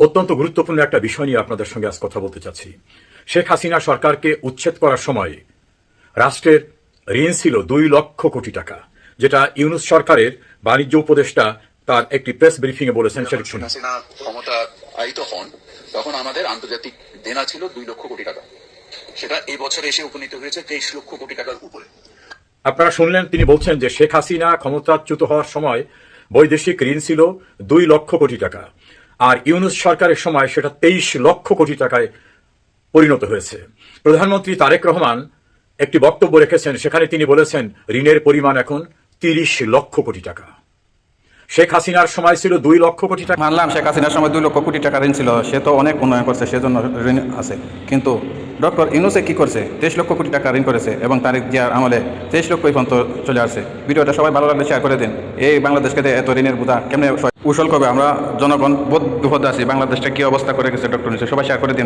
অত্যন্ত গুরুত্বপূর্ণ একটা বিষয় নিয়ে আপনাদের সঙ্গে আজ কথা বলতে চাচ্ছি। শেখ হাসিনা সরকারকে উচ্ছেদ করার সময় রাষ্ট্রের ঋণ ছিল 2 লক্ষ কোটি টাকা, যেটা ইউনূস সরকারের বাণিজ্য উপদেষ্টা তার একটি প্রেস ব্রিফিং এ বলেছেন। শেখ হাসিনা ক্ষমতা আয়িত হন তখন আমাদের আন্তর্জাতিক দেনা ছিল 2 লক্ষ কোটি টাকা, সেটা এই বছরে এসে উপনীত হয়েছে 23 লক্ষ কোটি টাকার উপরে। আপনারা শুনলেন, তিনি বলছেন যে শেখ হাসিনা ক্ষমতাচ্যুত হওয়ার সময় বৈদেশিক ঋণ ছিল 2 লক্ষ কোটি টাকা, আর ইউনূস সরকারের সময় সেটা 23 লক্ষ কোটি টাকায় পরিণত হয়েছে। প্রধানমন্ত্রী তারেক রহমান একটি বক্তব্য রেখেছেন, সেখানে তিনি বলেছেন ঋণের পরিমাণ এখন 30 লক্ষ কোটি টাকা। শেখ হাসিনার সময় ছিল 2 লক্ষ কোটি টাকা। মানলাম শেখ হাসিনার সময় 2 লক্ষ কোটি টাকা ঋণ ছিল, সে তো অনেক উন্নয়ন করছে, সেজন্য ঋণ আছে। কিন্তু ডক্টর ইউনূসে কি করছে? 23 লক্ষ কোটি টাকা ঋণ করেছে এবং তারেক জিয়ার আমলে 23 লক্ষ পর্যন্ত চলে আসছে। ভিডিওটা সবাই ভালো লাগলে শেয়ার করে দিন। এই বাংলাদেশকে এত ঋণের বোঝা কেমনে উসল করবে? আমরা জনগণ বোধ বিপদে আছি। বাংলাদেশটা কি অবস্থা করে গেছে ডক্টর ইউনূস, সবাই শেয়ার করে দিন।